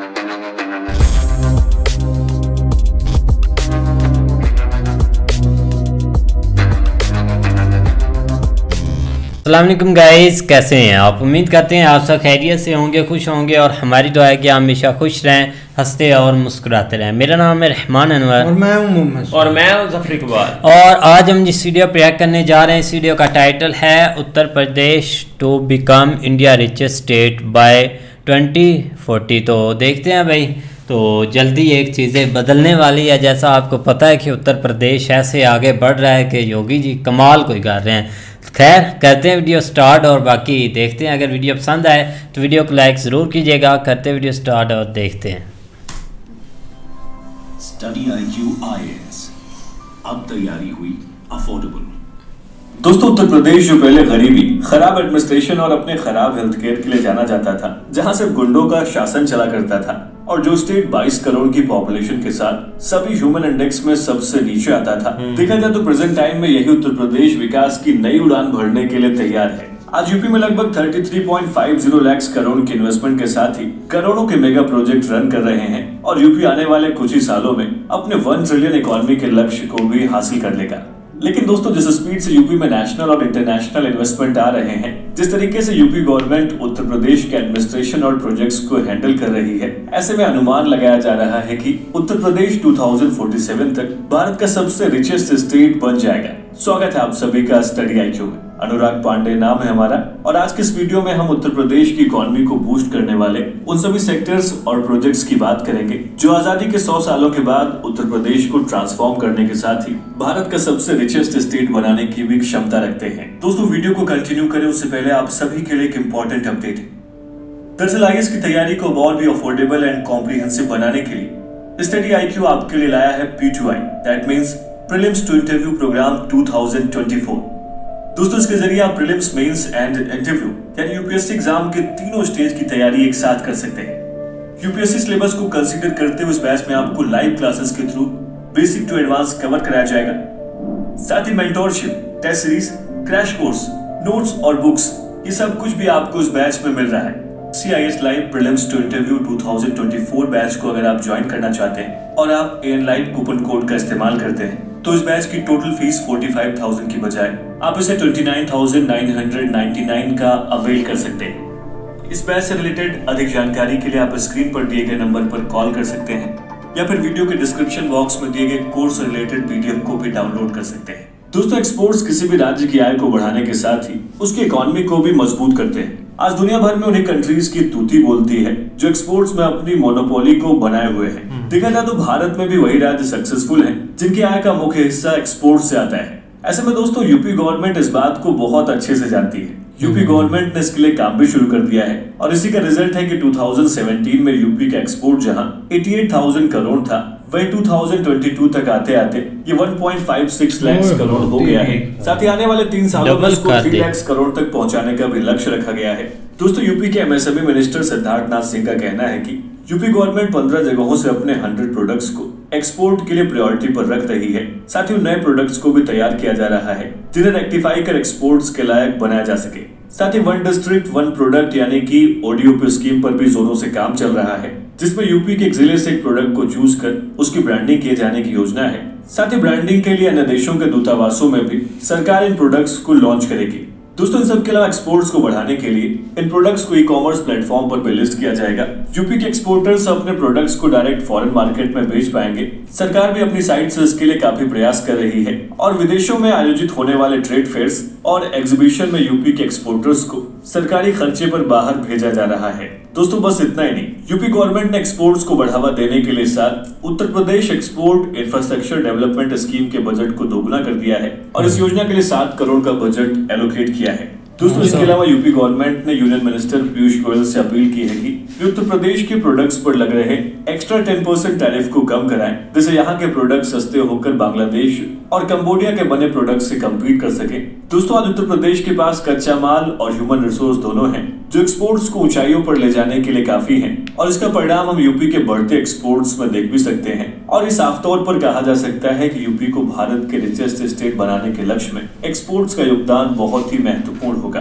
अस्सलाम वालेकुम गाइस, कैसे हैं आप? उम्मीद करते हैं आप सब खैरियत से होंगे, खुश होंगे और हमारी दुआ है कि आप हमेशा खुश रहें, हंसते और मुस्कुराते रहें। मेरा नाम है रहमान अनवर और मैं हूं मोहम्मद और मैं हूं ज़फर इकबाल। और आज हम जिस वीडियो प्रयाग करने जा रहे हैं, इस वीडियो का टाइटल है Uttar Pradesh to become India richest state by 2040। तो देखते हैं भाई, तो जल्दी एक चीज़ें बदलने वाली है। जैसा आपको पता है कि उत्तर प्रदेश ऐसे आगे बढ़ रहा है कि योगी जी कमाल कोई कर रहे हैं। खैर, करते हैं वीडियो स्टार्ट और बाकी देखते हैं। अगर वीडियो पसंद आए तो वीडियो को लाइक ज़रूर कीजिएगा। करते हैं वीडियो स्टार्ट और देखते हैं। स्टडी IQ IAS, अब तैयारी हुई अफोर्डेबल। दोस्तों, उत्तर प्रदेश जो पहले गरीबी, खराब एडमिनिस्ट्रेशन और अपने खराब हेल्थ केयर के लिए जाना जाता था, जहां सिर्फ गुंडों का शासन चला करता था, और जो स्टेट 22 करोड़ की पॉपुलेशन के साथ सभी ह्यूमन इंडेक्स में सबसे नीचे आता था, देखा जाए तो प्रेजेंट टाइम में यही उत्तर प्रदेश विकास की नई उड़ान भरने के लिए तैयार है। आज यूपी में लगभग 33.50 लाख करोड़ की इन्वेस्टमेंट के साथ ही करोड़ों के मेगा प्रोजेक्ट रन कर रहे हैं, और यूपी आने वाले कुछ ही सालों में अपने 1 ट्रिलियन इकोनॉमी के लक्ष्य को भी हासिल कर लेगा। लेकिन दोस्तों, जिस स्पीड से यूपी में नेशनल और इंटरनेशनल इन्वेस्टमेंट आ रहे हैं, जिस तरीके से यूपी गवर्नमेंट उत्तर प्रदेश के एडमिनिस्ट्रेशन और प्रोजेक्ट्स को हैंडल कर रही है, ऐसे में अनुमान लगाया जा रहा है कि उत्तर प्रदेश 2047 तक भारत का सबसे रिचेस्ट स्टेट बन जाएगा। स्वागत है आप सभी का स्टडी IQ में। अनुराग पांडे नाम है हमारा, और आज के इस वीडियो में हम उत्तर प्रदेश की इकोनॉमी को बूस्ट करने वाले उन सभी सेक्टर्स और प्रोजेक्ट्स की बात करेंगे जो आजादी के 100 सालों के बाद उत्तर प्रदेश को ट्रांसफॉर्म करने के साथ ही भारत का सबसे रिचेस्ट स्टेट बनाने की भी क्षमता रखते हैं। दोस्तों, वीडियो को कंटिन्यू करें उससे पहले आप सभी के लिए एक इम्पोर्टेंट अपडेट है। दरअसल IAS की तैयारी को और भी अफोर्डेबल एंड कॉम्प्रिहेंसिव बनाने के लिए स्टडी IQ आपके लिए लाया है P2I, that means prelims to interview programme 2024। दोस्तों, इसके जरिए आप प्रीलिम्स, मेंस एंड इंटरव्यू यानी UPSC एग्जाम के तीनों स्टेज की तैयारी एक साथ कर सकते हैं। UPSC सिलेबस को कंसीडर करते हुए इस बैच में आपको लाइव क्लासेस के through basic to advance cover कराया जाएगा। साथ ही mentorship, test series, crash course, notes और बुक्स, ये सब कुछ भी आपको इस बैच में मिल रहा है। CIS live prelims to interview 2024 batch को अगर आप ज्वाइन करना चाहते हैं और आप AN लाइव कूपन कोड का इस्तेमाल करते हैं, तो इस बैच की टोटल फीस 45,000 की बजाय आप इसे 29,999 का अवेल कर सकते हैं। इस बैच से रिलेटेड अधिक जानकारी के लिए आप स्क्रीन पर दिए गए नंबर पर कॉल कर सकते हैं, या फिर वीडियो के डिस्क्रिप्शन बॉक्स में दिए गए कोर्स से रिलेटेड PDF को भी डाउनलोड कर सकते हैं। दोस्तों, एक्सपोर्ट्स किसी भी राज्य की आय को बढ़ाने के साथ ही उसकी इकोनॉमी को भी मजबूत करते हैं। आज दुनिया भर में उन्हीं कंट्रीज की तूती बोलती है जो एक्सपोर्ट्स में अपनी मोनोपोली को बनाए हुए हैं। देखा जाए तो भारत में भी वही राज्य सक्सेसफुल हैं जिनकी आय का मुख्य हिस्सा एक्सपोर्ट से आता है। ऐसे में दोस्तों, यूपी गवर्नमेंट इस बात को बहुत अच्छे से जानती है। यूपी गवर्नमेंट ने इसके लिए काम भी शुरू कर दिया है, और इसी का रिजल्ट है कि 2017 में यूपी का एक्सपोर्ट जहां 88,000 करोड़ था, वही 2022 तक आते आते ये 1.56 लाख करोड़ हो गया है। साथ ही आने वाले 3 सालों में इसको 3 लाख करोड़ तक पहुंचाने का भी लक्ष्य रखा गया है। दोस्तों, यूपी के MSME मिनिस्टर सिद्धार्थ नाथ सिंह का कहना है कि यूपी गवर्नमेंट 15 जगहों से अपने 100 प्रोडक्ट्स को एक्सपोर्ट के लिए प्रायोरिटी पर रख रही है। साथ ही नए प्रोडक्ट्स को भी तैयार किया जा रहा है जिन्हें रेक्टिफाई कर एक्सपोर्ट्स के लायक बनाया जा सके। साथ ही 1 डिस्ट्रिक्ट 1 प्रोडक्ट यानी कि ODOP स्कीम पर भी जोरों से काम चल रहा है, जिसमें यूपी के एक जिले से एक प्रोडक्ट को चूज कर उसकी ब्रांडिंग किए जाने की योजना है। साथ ही ब्रांडिंग के लिए अन्य देशों के दूतावासों में भी सरकार इन प्रोडक्ट्स को लॉन्च करेगी। दोस्तों, इन सब के अलावा एक्सपोर्ट्स को बढ़ाने के लिए इन प्रोडक्ट्स को ई-कॉमर्स प्लेटफॉर्म पर भी लिस्ट किया जाएगा। यूपी के एक्सपोर्टर्स अपने प्रोडक्ट्स को डायरेक्ट फॉरेन मार्केट में बेच पाएंगे। सरकार भी अपनी साइड से इसके लिए काफी प्रयास कर रही है, और विदेशों में आयोजित होने वाले ट्रेड फेयर्स और एग्जीबिशन में यूपी के एक्सपोर्टर्स को सरकारी खर्चे पर बाहर भेजा जा रहा है। दोस्तों, बस इतना ही नहीं, यूपी गवर्नमेंट ने एक्सपोर्ट्स को बढ़ावा देने के लिए साथ Uttar Pradesh export infrastructure development scheme के बजट को दोगुना कर दिया है, और इस योजना के लिए 7 करोड़ का बजट एलोकेट किया है। दोस्तों, इसके अलावा यूपी गवर्नमेंट ने यूनियन मिनिस्टर पीयूष गोयल से अपील की है कि उत्तर प्रदेश के प्रोडक्ट्स पर लग रहे एक्स्ट्रा 10% टैरिफ को कम कराएं, जिससे यहाँ के प्रोडक्ट सस्ते होकर बांग्लादेश और कंबोडिया के बने प्रोडक्ट से कम्पीट कर सके। दोस्तों, आज उत्तर प्रदेश के पास कच्चा माल और ह्यूमन रिसोर्स दोनों हैं जो एक्सपोर्ट्स को ऊंचाइयों पर ले जाने के लिए काफी हैं, और इसका परिणाम हम यूपी के बढ़ते एक्सपोर्ट्स में देख भी सकते हैं। और इस साफ तौर पर कहा जा सकता है कि यूपी को भारत के रिचेस्ट स्टेट बनाने के लक्ष्य में एक्सपोर्ट्स का योगदान बहुत ही महत्वपूर्ण होगा।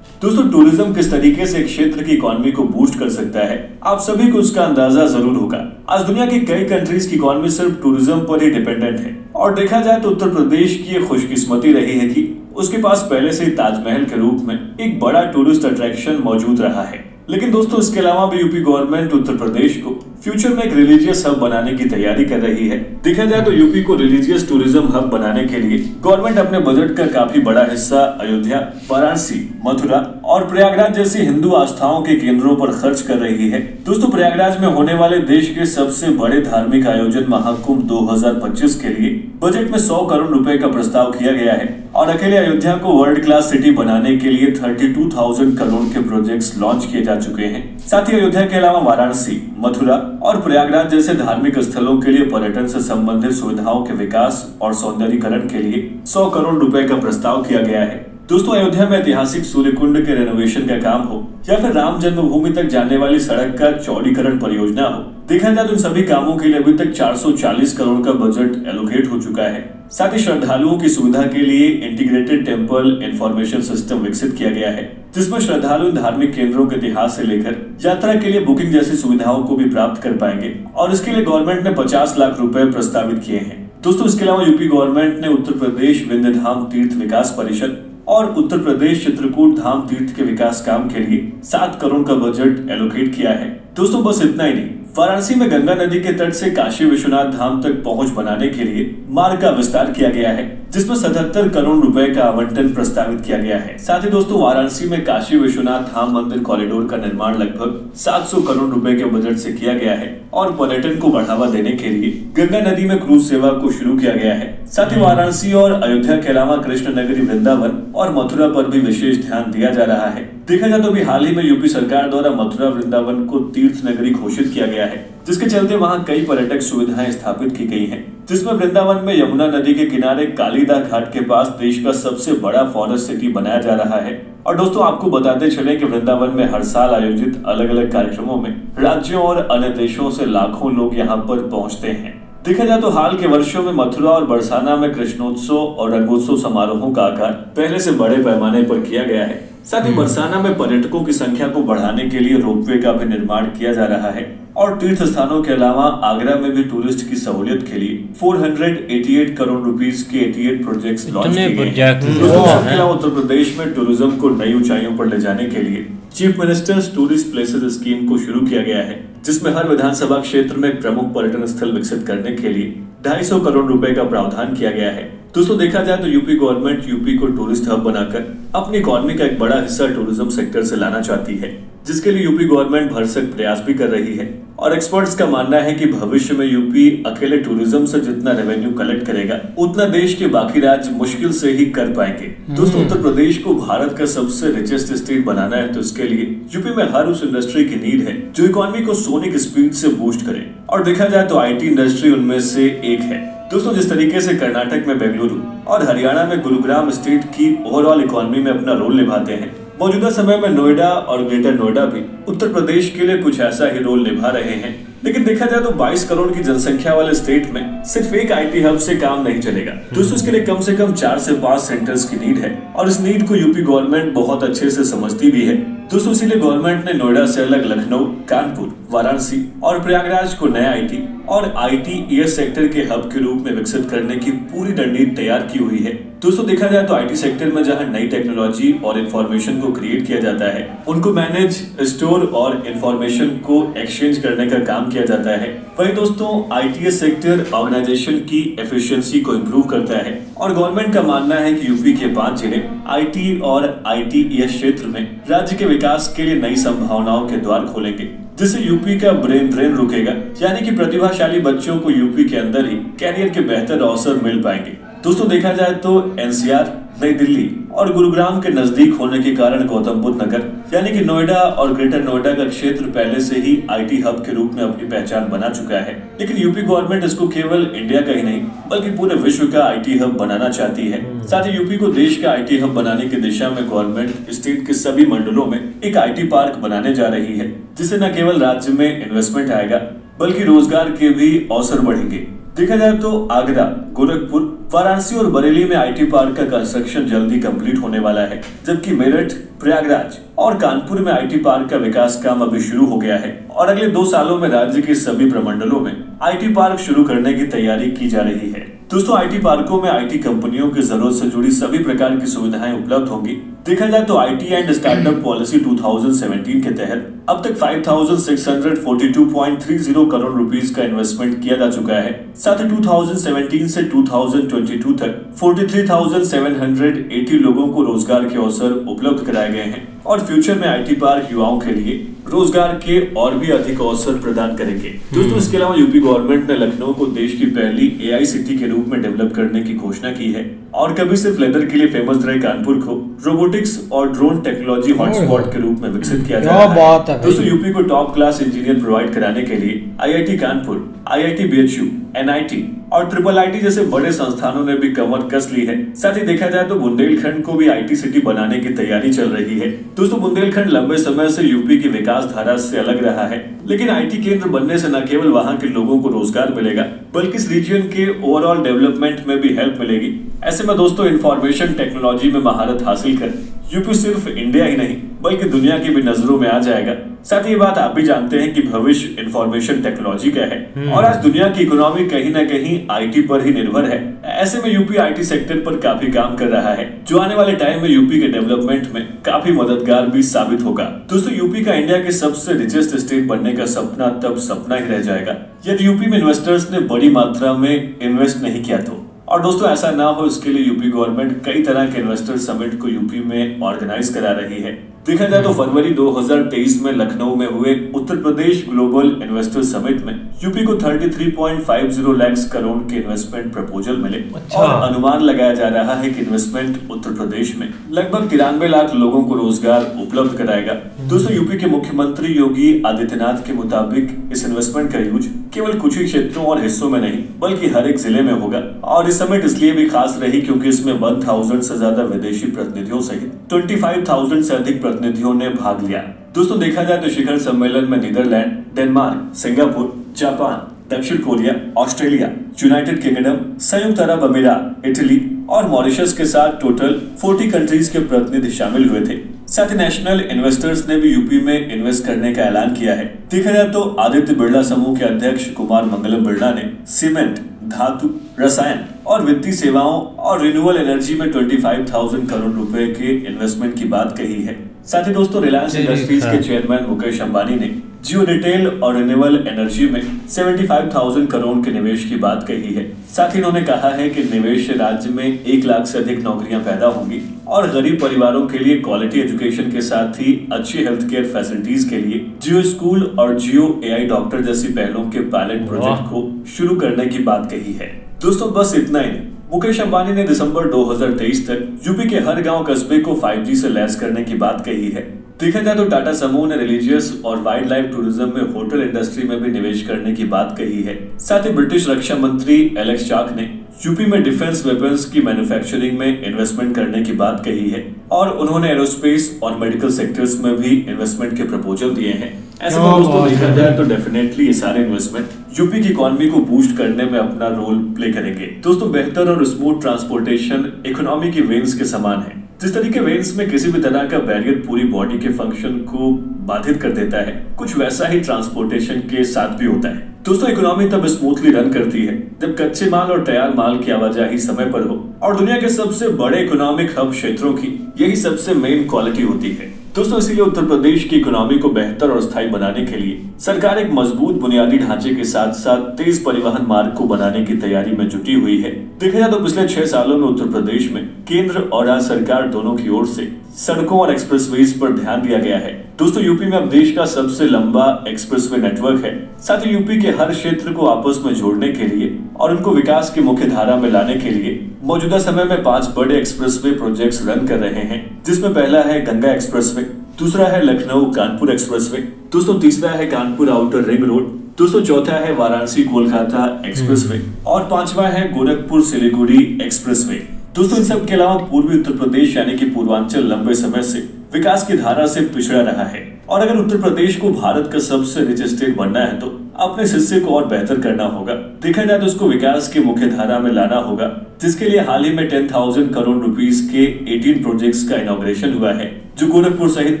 दोस्तों टूरिज्म किस तरीके से एक क्षेत्र की इकोनॉमी को बूस्ट कर सकता है, आप सभी को उसका अंदाजा जरूर होगा। आज दुनिया की कई कंट्रीज की इकोनॉमी सिर्फ टूरिज्म पर ही डिपेंडेंट है और देखा जाए तो उत्तर प्रदेश की ये खुशकिस्मती रही है कि उसके पास पहले से ताजमहल के रूप में एक बड़ा टूरिस्ट अट्रैक्शन मौजूद रहा है। लेकिन दोस्तों इसके अलावा भी यूपी गवर्नमेंट उत्तर प्रदेश को फ्यूचर में एक रिलीजियस हब बनाने की तैयारी कर रही है। देखा जाए तो यूपी को रिलीजियस टूरिज्म हब बनाने के लिए गवर्नमेंट अपने बजट का काफी बड़ा हिस्सा अयोध्या, वाराणसी, मथुरा और प्रयागराज जैसी हिंदू आस्थाओं के केंद्रों पर खर्च कर रही है। दोस्तों प्रयागराज में होने वाले देश के सबसे बड़े धार्मिक आयोजन महाकुंभ 2025 के लिए बजट में 100 करोड़ रुपए का प्रस्ताव किया गया है और अकेले अयोध्या को वर्ल्ड क्लास सिटी बनाने के लिए 32,000 करोड़ के प्रोजेक्ट्स लॉन्च किए जा चुके हैं। साथ ही अयोध्या के अलावा वाराणसी, मथुरा और प्रयागराज जैसे धार्मिक स्थलों के लिए पर्यटन से संबंधित सुविधाओं के विकास और सौंदर्यीकरण के लिए 100 करोड़ रुपए का प्रस्ताव किया गया है। दोस्तों अयोध्या में ऐतिहासिक सूर्यकुंड के रेनोवेशन का काम हो या फिर राम जन्मभूमि तक जाने वाली सड़क का चौड़ीकरण परियोजना हो, देखा जाए तो इन सभी कामों के लिए अभी तक 440 करोड़ का बजट एलोकेट हो चुका है। साथ ही श्रद्धालुओं की सुविधा के लिए इंटीग्रेटेड टेम्पल इंफॉर्मेशन सिस्टम विकसित किया गया है, जिसमें श्रद्धालु धार्मिक केंद्रों के इतिहास से लेकर यात्रा के लिए बुकिंग जैसी सुविधाओं को भी प्राप्त कर पाएंगे और इसके लिए गवर्नमेंट ने 50 लाख रुपए प्रस्तावित किए हैं। दोस्तों इसके अलावा यूपी गवर्नमेंट ने उत्तर प्रदेश विंध्य धाम तीर्थ विकास परिषद और उत्तर प्रदेश चित्रकूट धाम तीर्थ के विकास काम के लिए 7 करोड़ का बजट एलोकेट किया है। दोस्तों बस इतना ही नहीं, वाराणसी में गंगा नदी के तट से काशी विश्वनाथ धाम तक पहुंच बनाने के लिए मार्ग का विस्तार किया गया है, जिसमें 77 करोड़ रुपए का आवंटन प्रस्तावित किया गया है। साथ ही दोस्तों वाराणसी में काशी विश्वनाथ धाम मंदिर कॉरिडोर का निर्माण लगभग 700 करोड़ रुपए के बजट से किया गया है और पर्यटन को बढ़ावा देने के लिए गंगा नदी में क्रूज सेवा को शुरू किया गया है। साथ ही वाराणसी और अयोध्या के अलावा कृष्ण नगरी वृंदावन और मथुरा पर भी विशेष ध्यान दिया जा रहा है। देखा जाए तो अभी हाल ही में यूपी सरकार द्वारा मथुरा वृंदावन को तीर्थ नगरी घोषित किया गया है, जिसके चलते वहां कई पर्यटक सुविधाएं स्थापित की गई हैं, जिसमें वृंदावन में यमुना नदी के किनारे कालीदा घाट के पास देश का सबसे बड़ा फॉरेस्ट सिटी बनाया जा रहा है। और दोस्तों आपको बताते चले कि वृंदावन में हर साल आयोजित अलग अलग कार्यक्रमों में राज्यों और अन्य देशों से लाखों लोग यहाँ पर पहुँचते हैं। देखा जाए तो हाल के वर्षों में मथुरा और बरसाना में कृष्णोत्सव और रंगोत्सव समारोहों का आकार पहले से बड़े पैमाने पर किया गया है। साथ ही बरसाना में पर्यटकों की संख्या को बढ़ाने के लिए रोपवे का भी निर्माण किया जा रहा है और तीर्थ स्थानों के अलावा आगरा में भी टूरिस्ट की सहूलियत के लिए 488 करोड़ रुपीस के 88 प्रोजेक्ट्स लॉन्च किए गए। उत्तर प्रदेश में टूरिज्म को नई ऊंचाइयों पर ले जाने के लिए chief ministers tourist places scheme को शुरू किया गया है, जिसमें हर विधानसभा क्षेत्र में प्रमुख पर्यटन स्थल विकसित करने के लिए 250 करोड़ रुपए का प्रावधान किया गया है। दोस्तों देखा जाए तो यूपी गवर्नमेंट यूपी को टूरिस्ट हब बनाकर अपनी इकोनॉमी का एक बड़ा हिस्सा टूरिज्म सेक्टर से लाना चाहती है, जिसके लिए यूपी गवर्नमेंट भरसक प्रयास भी कर रही है और एक्सपर्ट्स का मानना है कि भविष्य में यूपी अकेले टूरिज्म से जितना रेवेन्यू कलेक्ट करेगा उतना देश के बाकी राज्य मुश्किल से ही कर पाएंगे। दोस्तों उत्तर प्रदेश को भारत का सबसे रिचेस्ट स्टेट बनाना है, तो इसके लिए यूपी में हर उस इंडस्ट्री की नीड है जो इकोनॉमी को सोनिक स्पीड से बूस्ट करे और देखा जाए तो IT इंडस्ट्री उनमें से एक है। दोस्तों जिस तरीके से कर्नाटक में बेंगलुरु और हरियाणा में गुरुग्राम स्टेट की ओवरऑल इकोनॉमी में अपना रोल निभाते हैं, मौजूदा समय में नोएडा और ग्रेटर नोएडा भी उत्तर प्रदेश के लिए कुछ ऐसा ही रोल निभा रहे हैं। लेकिन देखा जाए तो 22 करोड़ की जनसंख्या वाले स्टेट में सिर्फ एक IT हब से काम नहीं चलेगा। दोस्तों इसके लिए कम से कम 4 से 5 सेंटर्स की नीड है और इस नीड को यूपी गवर्नमेंट बहुत अच्छे से समझती भी है। दोस्तों इसीलिए गवर्नमेंट ने नोएडा से अलग लखनऊ, कानपुर, वाराणसी और प्रयागराज को नया IT और ITES सेक्टर के हब के रूप में विकसित करने की पूरी रणनीति तैयार की हुई है। दोस्तों देखा जाए तो IT सेक्टर में जहां नई टेक्नोलॉजी और इंफॉर्मेशन को क्रिएट किया जाता है, उनको मैनेज, स्टोर और इंफॉर्मेशन को एक्सचेंज करने का काम किया जाता है, वही दोस्तों ITES सेक्टर ऑर्गेनाइजेशन की एफिशिएंसी को इम्प्रूव करता है और गवर्नमेंट का मानना है कि यूपी के 5 जिले IT और ITES क्षेत्र में राज्य के विकास के लिए नई संभावनाओं के द्वार खोलेंगे, जिससे यूपी का ब्रेन ड्रेन रुकेगा, यानी कि प्रतिभाशाली बच्चों को यूपी के अंदर ही कैरियर के बेहतर अवसर मिल पाएंगे। दोस्तों देखा जाए तो NCR, नई दिल्ली और गुरुग्राम के नजदीक होने के कारण गौतम बुद्ध नगर यानी कि नोएडा और ग्रेटर नोएडा का क्षेत्र पहले से ही IT हब के रूप में अपनी पहचान बना चुका है। लेकिन यूपी गवर्नमेंट इसको केवल इंडिया का ही नहीं बल्कि पूरे विश्व का IT हब बनाना चाहती है। साथ ही यूपी को देश का IT हब बनाने की दिशा में गवर्नमेंट स्टेट के सभी मंडलों में एक IT पार्क बनाने जा रही है, जिससे न केवल राज्य में इन्वेस्टमेंट आएगा बल्कि रोजगार के भी अवसर बढ़ेंगे। देखा जाए तो आगरा, गोरखपुर, वाराणसी और बरेली में आईटी पार्क का कंस्ट्रक्शन जल्दी कंप्लीट होने वाला है, जबकि मेरठ, प्रयागराज और कानपुर में आईटी पार्क का विकास काम अभी शुरू हो गया है और अगले 2 सालों में राज्य के सभी प्रमंडलों में आईटी पार्क शुरू करने की तैयारी की जा रही है। दोस्तों, आईटी पार्कों में आईटी कंपनियों की जरूरत से जुड़ी सभी प्रकार की सुविधाएं उपलब्ध होंगी। देखा जाए तो आईटी एंड स्टार्टअप पॉलिसी 2017 के तहत अब तक 5,642.30 करोड़ रुपीस का इन्वेस्टमेंट किया जा चुका है। साथ ही 2017 से 2022 तक 43,780 लोगों को रोजगार के अवसर उपलब्ध कराए गए हैं और फ्यूचर में आईटी पार्क युवाओं के लिए रोजगार के और भी अधिक अवसर प्रदान करेंगे। दोस्तों, इसके अलावा यूपी गवर्नमेंट ने लखनऊ को देश की पहली एआई सिटी के रूप में डेवलप करने की घोषणा की है और कभी सिर्फ लेदर के लिए फेमस रहे कानपुर को रोबोटिक्स और ड्रोन टेक्नोलॉजी हॉटस्पॉट के रूप में विकसित किया जा रहा है। दोस्तों, यूपी को टॉप क्लास इंजीनियर प्रोवाइड कराने के लिए IIT Kanpur, IIT BHU, NIT और ट्रिपल आईटी जैसे बड़े संस्थानों ने भी कमर कस ली है। साथ ही देखा जाए तो बुंदेलखंड को भी आईटी सिटी बनाने की तैयारी चल रही है। दोस्तों, बुंदेलखंड लंबे समय से यूपी की विकास धारा से अलग रहा है, लेकिन आईटी केंद्र बनने से न केवल वहां के लोगों को रोजगार मिलेगा, बल्कि इस रीजन के ओवरऑल डेवलपमेंट में भी हेल्प मिलेगी। ऐसे में दोस्तों, इंफॉर्मेशन टेक्नोलॉजी में महारत हासिल कर यूपी सिर्फ इंडिया ही नहीं बल्कि दुनिया की भी नजरों में आ जाएगा। साथ ही ये बात आप भी जानते हैं कि भविष्य इंफॉर्मेशन टेक्नोलॉजी का है और आज दुनिया की इकोनॉमी कहीं ना कहीं आईटी पर ही निर्भर है। ऐसे में यूपी आईटी सेक्टर पर काफी काम कर रहा है, जो आने वाले टाइम में यूपी के डेवलपमेंट में काफी मददगार भी साबित होगा। दोस्तों, यूपी का इंडिया के सबसे रिचेस्ट स्टेट बनने का सपना तब सपना ही रह जाएगा यदि यूपी में इन्वेस्टर्स ने बड़ी मात्रा में इन्वेस्ट नहीं किया तो। और दोस्तों, ऐसा ना हो इसके लिए यूपी गवर्नमेंट कई तरह के इन्वेस्टर समिट को यूपी में ऑर्गेनाइज करा रही है। देखा जाए तो फरवरी 2023 में लखनऊ में हुए Uttar Pradesh global investor summit में यूपी को 33.50 लाख करोड़ के इन्वेस्टमेंट प्रपोजल मिले। और अनुमान लगाया जा रहा है कि इन्वेस्टमेंट उत्तर प्रदेश में लगभग 93 लाख लोगों को रोजगार उपलब्ध कराएगा। दोस्तों, यूपी के मुख्यमंत्री योगी आदित्यनाथ के मुताबिक इस इन्वेस्टमेंट का यूज केवल कुछ ही क्षेत्रों और हिस्सों में नहीं बल्कि हर एक जिले में होगा। और इस समिट इसलिए भी खास रही क्योंकि इसमें 1000 से ज्यादा विदेशी प्रतिनिधियों सहित 25,000 से अधिक प्रतिनिधियों ने भाग लिया। दोस्तों, देखा जाए तो शिखर सम्मेलन में नीदरलैंड, डेनमार्क, सिंगापुर, जापान, दक्षिण कोरिया, ऑस्ट्रेलिया, यूनाइटेड किंगडम, संयुक्त अरब अमीरात, इटली और मॉरिशस के साथ टोटल 40 कंट्रीज के प्रतिनिधि शामिल हुए थे। साथ ही नेशनल इन्वेस्टर्स ने भी यूपी में इन्वेस्ट करने का ऐलान किया है। देखा जाए तो आदित्य बिरला समूह के अध्यक्ष कुमार मंगलम बिरला ने सीमेंट, धातु, रसायन और वित्तीय सेवाओं और रिन्यूएबल एनर्जी में 25,000 करोड़ रुपए के इन्वेस्टमेंट की बात कही है। साथ ही दोस्तों, रिलायंस इंडस्ट्रीज के चेयरमैन मुकेश अंबानी ने जियो रिटेल और रिन्यूएबल एनर्जी में 75,000 करोड़ के निवेश की बात कही है। साथ ही उन्होंने कहा है कि निवेश से राज्य में 1 लाख से अधिक नौकरियां पैदा होंगी और गरीब परिवारों के लिए क्वालिटी एजुकेशन के साथ ही अच्छी हेल्थ केयर फैसिलिटीज के लिए जियो स्कूल और जियो एआई डॉक्टर जैसी पहलों के पायलट प्रोजेक्ट को शुरू करने की बात कही है। दोस्तों, बस इतना ही नहीं, मुकेश अंबानी ने दिसंबर 2023 तक यूपी के हर गांव कस्बे को 5G से लैस करने की बात कही है। देखा जाए तो टाटा समूह ने रिलीजियस और वाइल्ड लाइफ टूरिज्म में होटल इंडस्ट्री में भी निवेश करने की बात कही है। साथ ही ब्रिटिश रक्षा मंत्री एलेक्स चाक ने यूपी में डिफेंस वेपन्स की मैन्युफैक्चरिंग में इन्वेस्टमेंट करने की बात कही है और उन्होंने एरोस्पेस और मेडिकल सेक्टर्स में भी इन्वेस्टमेंट के प्रपोजल दिए हैं। ऐसे में दोस्तों, देखा जाए तो डेफिनेटली ये सारे इन्वेस्टमेंट यूपी की इकोनॉमी को बूस्ट करने में अपना रोल प्ले करेंगे। दोस्तों, बेहतर और स्मूथ ट्रांसपोर्टेशन इकोनॉमी की वेन्स के समान है। जिस तरीके वेन्स में किसी भी तरह का बैरियर पूरी बॉडी के फंक्शन को बाधित कर देता है, कुछ वैसा ही ट्रांसपोर्टेशन के साथ भी होता है। दोस्तों, इकोनॉमी तब स्मूथली रन करती है जब कच्चे माल और तैयार माल की आवाजाही समय पर हो और दुनिया के सबसे बड़े इकोनॉमिक हब क्षेत्रों की यही सबसे मेन क्वालिटी होती है। दोस्तों, इसीलिए उत्तर प्रदेश की इकोनॉमी को बेहतर और स्थायी बनाने के लिए सरकार एक मजबूत बुनियादी ढांचे के साथ साथ तेज परिवहन मार्ग को बनाने की तैयारी में जुटी हुई है। देखा जाए तो पिछले 6 सालों में उत्तर प्रदेश में केंद्र और राज्य सरकार दोनों की ओर से सड़कों और एक्सप्रेसवेज पर ध्यान दिया गया है। दोस्तों, यूपी में अब देश का सबसे लंबा एक्सप्रेसवे नेटवर्क है। साथ ही यूपी के हर क्षेत्र को आपस में जोड़ने के लिए और उनको विकास की मुख्य धारा में लाने के लिए मौजूदा समय में 5 बड़े एक्सप्रेसवे प्रोजेक्ट्स रन कर रहे हैं, जिसमें पहला है गंगा एक्सप्रेसवे, दूसरा है लखनऊ कानपुर एक्सप्रेसवे, दोस्तों तीसरा है कानपुर आउटर रिंग रोड, दोस्तों चौथा है वाराणसी कोलकाता एक्सप्रेसवे और 5वां है गोरखपुर सिलीगुड़ी एक्सप्रेसवे। दोस्तों, इन सब के अलावा पूर्वी उत्तर प्रदेश यानी कि पूर्वांचल लंबे समय से विकास की धारा से पिछड़ा रहा है और अगर उत्तर प्रदेश को भारत का सबसे रिच स्टेट बनना है तो अपने इस हिस्से को और बेहतर करना होगा। देखा जाए तो उसको विकास की मुख्य धारा में लाना होगा, जिसके लिए हाल ही में 10,000 करोड़ रुपीस के 18 प्रोजेक्ट्स का इनॉग्रेशन हुआ है, जो गोरखपुर सहित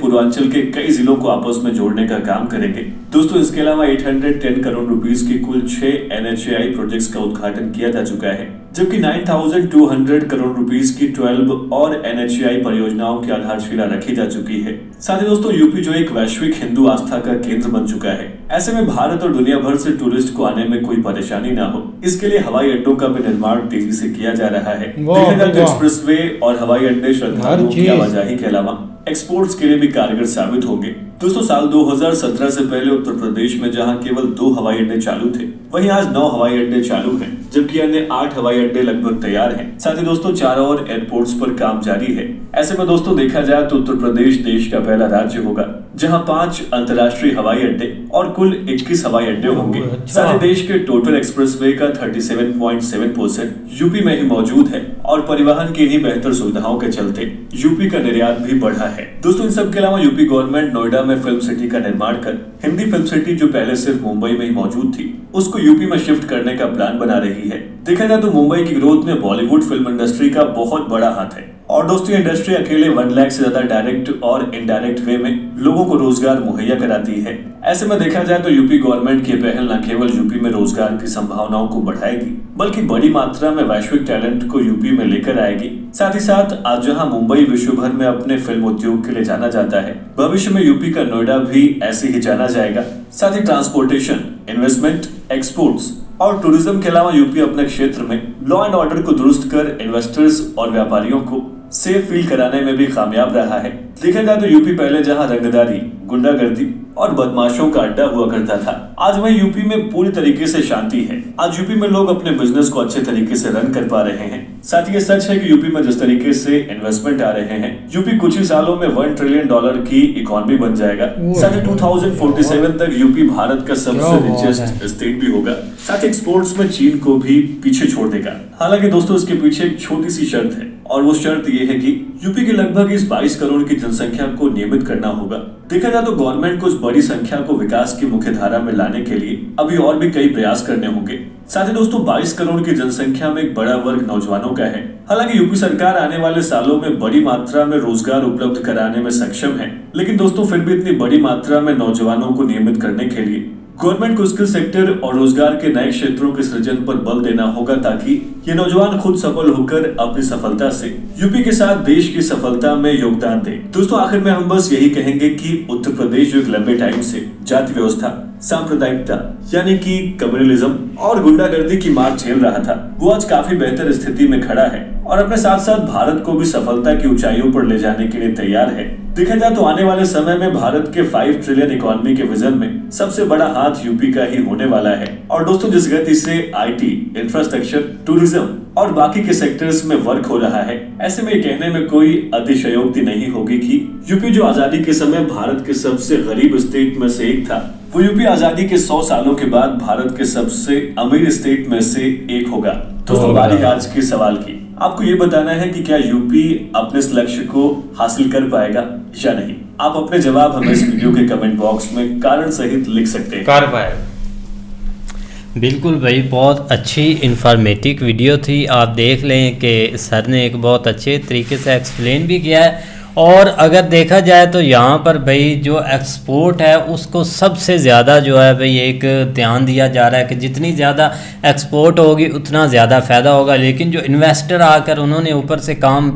पूर्वांचल के कई जिलों को आपस में जोड़ने का काम करेंगे। दोस्तों, इसके अलावा 810 करोड़ रुपीस के कुल 6 NHAI प्रोजेक्ट्स का उद्घाटन किया जा चुका है, जबकि 9,200 करोड़ रुपीस की 12 और NHAI परियोजनाओं की आधारशिला रखी जा चुकी है। साथ ही दोस्तों, यूपी जो एक वैश्विक हिंदू आस्था का केंद्र बन चुका है, ऐसे में भारत और दुनिया भर से टूरिस्ट को आने में कोई परेशानी ना हो, इसके लिए हवाई अड्डों का भी निर्माण तेजी से किया जा रहा है। देखा जाए तो एक्सप्रेसवे और हवाई अड्डे श्रद्धालुओं की आवाजाही के अलावा एक्सपोर्ट्स के लिए भी कारगर साबित होंगे। दोस्तों, साल 2017 से पहले उत्तर प्रदेश में जहां केवल 2 हवाई अड्डे चालू थे, वहीं आज 9 हवाई अड्डे चालू हैं, जबकि अन्य 8 हवाई अड्डे लगभग तैयार हैं। साथ ही दोस्तों, 4 और एयरपोर्ट्स पर काम जारी है। ऐसे में दोस्तों, देखा जाए तो उत्तर प्रदेश देश का पहला राज्य होगा जहां 5 अंतर्राष्ट्रीय हवाई अड्डे और कुल 21 हवाई अड्डे होंगे। साथ ही देश के टोटल एक्सप्रेसवे का 37.7% यूपी में ही मौजूद है और परिवहन की इन्हीं बेहतर सुविधाओं के चलते यूपी का निर्यात भी बढ़ा है। दोस्तों, इन सब के अलावा यूपी गवर्नमेंट नोएडा में फिल्म सिटी का निर्माण कर हिंदी फिल्म सिटी जो पहले सिर्फ मुंबई में ही मौजूद थी, उसको यूपी में शिफ्ट करने का प्लान बना रही है। देखा जाए तो मुंबई की ग्रोथ में बॉलीवुड फिल्म इंडस्ट्री का बहुत बड़ा हाथ है और दोस्तों, इंडस्ट्री अकेले 1 लाख से ज्यादा डायरेक्ट और इनडायरेक्ट वे में लोगों को रोजगार मुहैया कराती है। ऐसे में देखा जाए तो यूपी गवर्नमेंट की पहल न केवल यूपी में रोजगार की संभावनाओं को बढ़ाएगी, बल्कि बड़ी मात्रा में वैश्विक टैलेंट को यूपी में लेकर आएगी। साथ ही साथ आज जहां मुंबई विश्व भर में अपने फिल्म उद्योग के लिए जाना जाता है, भविष्य में यूपी का नोएडा भी ऐसे ही जाना जाएगा। साथ ही ट्रांसपोर्टेशन, इन्वेस्टमेंट, एक्सपोर्ट्स और टूरिज्म के अलावा यूपी अपने क्षेत्र में लॉ एंड ऑर्डर को दुरुस्त कर इन्वेस्टर्स और व्यापारियों को सेफ फील कराने में भी कामयाब रहा है। देखा जाए तो यूपी पहले जहां रंगदारी, गुंडागर्दी और बदमाशों का अड्डा हुआ करता था, आज वहीं यूपी में पूरी तरीके से शांति है। आज यूपी में लोग अपने बिजनेस को अच्छे तरीके से रन कर पा रहे हैं। साथ ही ये सच है कि यूपी में जिस तरीके से इन्वेस्टमेंट आ रहे हैं, यूपी कुछ ही सालों में $1 ट्रिलियन की इकोनॉमी बन जाएगा। साथ ही 2047 तक यूपी भारत का सबसे रिचेस्ट स्टेट भी होगा। साथ ही एक्सपोर्ट्स में चीन को भी पीछे छोड़ देगा। हालांकि दोस्तों, इसके पीछे एक छोटी सी शर्त है और वो शर्त ये है कि यूपी की लगभग इस 22 करोड़ की जनसंख्या को नियमित करना होगा। देखा जाए तो गवर्नमेंट को इस बड़ी संख्या को विकास की मुख्य धारा में लाने के लिए अभी और भी कई प्रयास करने होंगे। साथ ही दोस्तों, 22 करोड़ की जनसंख्या में एक बड़ा वर्ग नौजवानों का है। हालांकि यूपी सरकार आने वाले सालों में बड़ी मात्रा में रोजगार उपलब्ध कराने में सक्षम है, लेकिन दोस्तों फिर भी इतनी बड़ी मात्रा में नौजवानों को नियमित करने के लिए गवर्नमेंट को स्किल सेक्टर और रोजगार के नए क्षेत्रों के सृजन पर बल देना होगा, ताकि ये नौजवान खुद सफल होकर अपनी सफलता से यूपी के साथ देश की सफलता में योगदान दे। दोस्तों, आखिर में हम बस यही कहेंगे कि उत्तर प्रदेश जो एक लंबे टाइम से जाति व्यवस्था, सांप्रदायिकता यानी कि कम्युनलिज्म और गुंडागर्दी की मार झेल रहा था, वो आज काफी बेहतर स्थिति में खड़ा है और अपने साथ साथ भारत को भी सफलता की ऊंचाइयों पर ले जाने के लिए तैयार है। देखा जाए तो आने वाले समय में भारत के 5 ट्रिलियन इकोनॉमी के विजन में सबसे बड़ा हाथ यूपी का ही होने वाला है। और दोस्तों, जिस गति से IT, इंफ्रास्ट्रक्चर, टूरिज्म और बाकी के सेक्टर्स में वर्क हो रहा है, ऐसे में कहने में कोई अतिशयोक्ति नहीं होगी कि यूपी जो आजादी के समय भारत के सबसे गरीब स्टेट में से एक था, वो यूपी आजादी के 100 सालों के बाद भारत के सबसे अमीर स्टेट में से एक होगा। दोस्तों, बारी आज के सवाल की, आपको ये बताना है कि क्या यूपी अपने इस लक्ष्य को हासिल कर पाएगा या नहीं। आप अपने जवाब हमें इस वीडियो के कमेंट बॉक्स में कारण सहित लिख सकते हैं। कर पाएगा। बिल्कुल भाई, बहुत अच्छी इंफॉर्मेटिव वीडियो थी। आप देख लें कि सर ने एक बहुत अच्छे तरीके से एक्सप्लेन भी किया है। और अगर देखा जाए तो यहाँ पर भाई जो एक्सपोर्ट है उसको सबसे ज़्यादा जो है भाई एक ध्यान दिया जा रहा है कि जितनी ज़्यादा एक्सपोर्ट होगी उतना ज़्यादा फ़ायदा होगा। लेकिन जो इन्वेस्टर आकर उन्होंने ऊपर से काम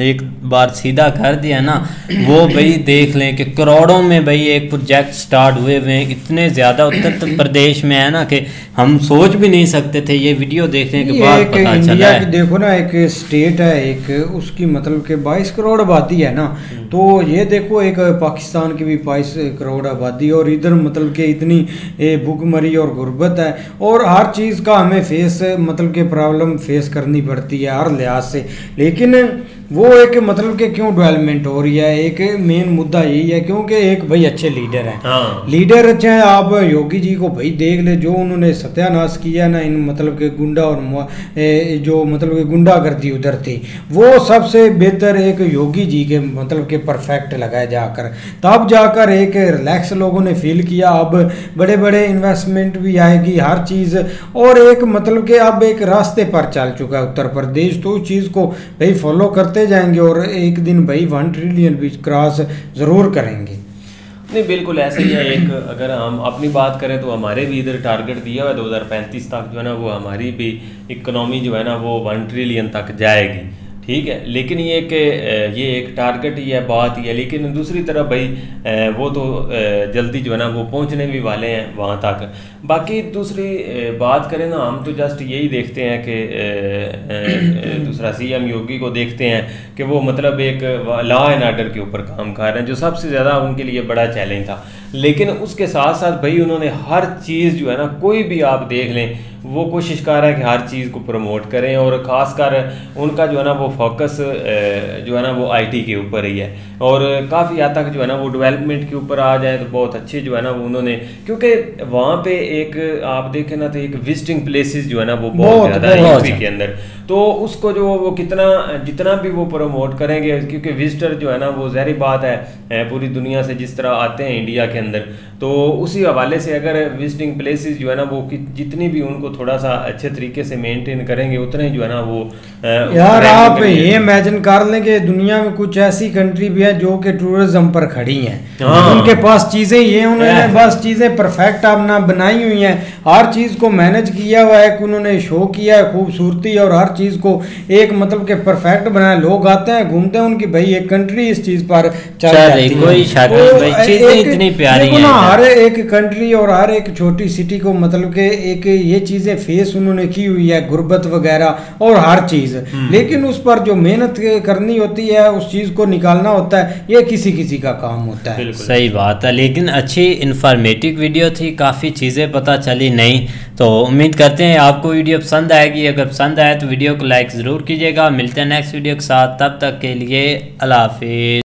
एक बार सीधा कर दिया ना, वो भाई देख लें कि करोड़ों में भाई एक प्रोजेक्ट स्टार्ट हुए हुए हैं। इतने ज़्यादा उत्तर प्रदेश में है ना कि हम सोच भी नहीं सकते थे। ये वीडियो देखने के बाद पता चला है। देखो ना, एक स्टेट है, एक उसकी मतलब के 22 करोड़ आबादी है ना, तो ये देखो एक पाकिस्तान की भी 22 करोड़ आबादी और इधर मतलब के इतनी भूखमरी और गुर्बत है और हर चीज़ का हमें फेस मतलब के प्रॉब्लम फेस करनी पड़ती है हर लिहाज से। लेकिन वो एक मतलब कि क्यों डेवलपमेंट हो रही है, एक मेन मुद्दा यही है क्योंकि एक भाई अच्छे लीडर हैं। हाँ। लीडर अच्छे हैं। आप योगी जी को भाई देख ले, जो उन्होंने सत्यानाश किया ना इन मतलब के गुंडा और जो मतलब के गुंडागर्दी उधर थी, वो सबसे बेहतर एक योगी जी के मतलब के परफेक्ट लगाए जाकर, तब जाकर एक रिलैक्स लोगों ने फील किया। अब बड़े बड़े इन्वेस्टमेंट भी आएगी हर चीज़, और एक मतलब के अब एक रास्ते पर चल चुका है उत्तर प्रदेश, तो उस चीज़ को भाई फॉलो करते जाएंगे और एक दिन भाई 1 ट्रिलियन भी क्रॉस ज़रूर करेंगे। नहीं बिल्कुल ऐसे ही है। एक अगर हम अपनी बात करें तो हमारे भी इधर टारगेट दिया हुआ है 2035 तक जो है ना वो हमारी भी इकोनॉमी जो है ना वो 1 ट्रिलियन तक जाएगी, ठीक है। लेकिन ये एक टारगेट ही है, बात ही है, लेकिन दूसरी तरफ भाई वो तो जल्दी जो है ना वो पहुंचने भी वाले हैं वहाँ तक। बाकी दूसरी बात करें ना, हम तो जस्ट यही देखते हैं कि दूसरा सीएम योगी को देखते हैं कि वो मतलब एक लॉ एंड ऑर्डर के ऊपर काम कर रहे हैं, जो सबसे ज़्यादा उनके लिए बड़ा चैलेंज था। लेकिन उसके साथ साथ भाई उन्होंने हर चीज़ जो है ना, कोई भी आप देख लें, वो कोशिश कर रहा है कि हर चीज़ को प्रमोट करें, और ख़ासकर उनका जो है ना वो फोकस जो है ना वो आईटी के ऊपर ही है, और काफ़ी हद तक जो है ना वो डेवलपमेंट के ऊपर आ जाए तो बहुत अच्छे जो है ना वो उन्होंने, क्योंकि वहाँ पे एक आप देखें ना तो एक विजिटिंग प्लेसेस जो है ना वो बहुत ज़्यादा है यूपी के अंदर, तो उसको जो वो जितना भी वो प्रमोट करेंगे, क्योंकि विजिटर जो है ना वो ज़ाहिर बात है पूरी दुनिया से जिस तरह आते हैं इंडिया के अंदर, तो उसी हवाले से अगर विजिटिंग प्लेसेस जो है ना वो जितनी भी उनको थोड़ा सा अच्छे तरीके से मेंटेन करेंगे उतने जो है ना वो यार आप ये इमेजिन कर लें कि दुनिया में कुछ ऐसी कंट्री भी है जो कि टूरिज्म पर खड़ी हैं। उनके पास चीज़ें ये उन्होंने बस चीज़ें परफेक्ट अपना बनाई हुई हैं, हर चीज़ को मैनेज किया हुआ है कि उन्होंने शो किया है खूबसूरती, और हर चीज़ को एक मतलब के परफेक्ट बनाया। लोग आते हैं घूमते हैं, उनकी भाई एक कंट्री इस चीज़ पर चल जाती है। कोई चीज़ें इतनी प्यारी हैं ना, हर एक कंट्री और हर एक छोटी सिटी को मतलब के एक ये चीज़ें फेस उन्होंने की हुई है, गुर्बत वगैरह और हर चीज़, लेकिन उस पर जो मेहनत करनी होती है, उस चीज़ को निकालना होता है, ये किसी किसी का काम होता है। सही बात है, लेकिन अच्छी इंफॉर्मेटिव वीडियो थी, काफ़ी चीज़ें पता चली नहीं, तो उम्मीद करते हैं आपको वीडियो पसंद आएगी। अगर पसंद आए तो वीडियो को लाइक ज़रूर कीजिएगा। मिलते हैं नेक्स्ट वीडियो के साथ, तब तक के लिए अल्लाह हाफिज़।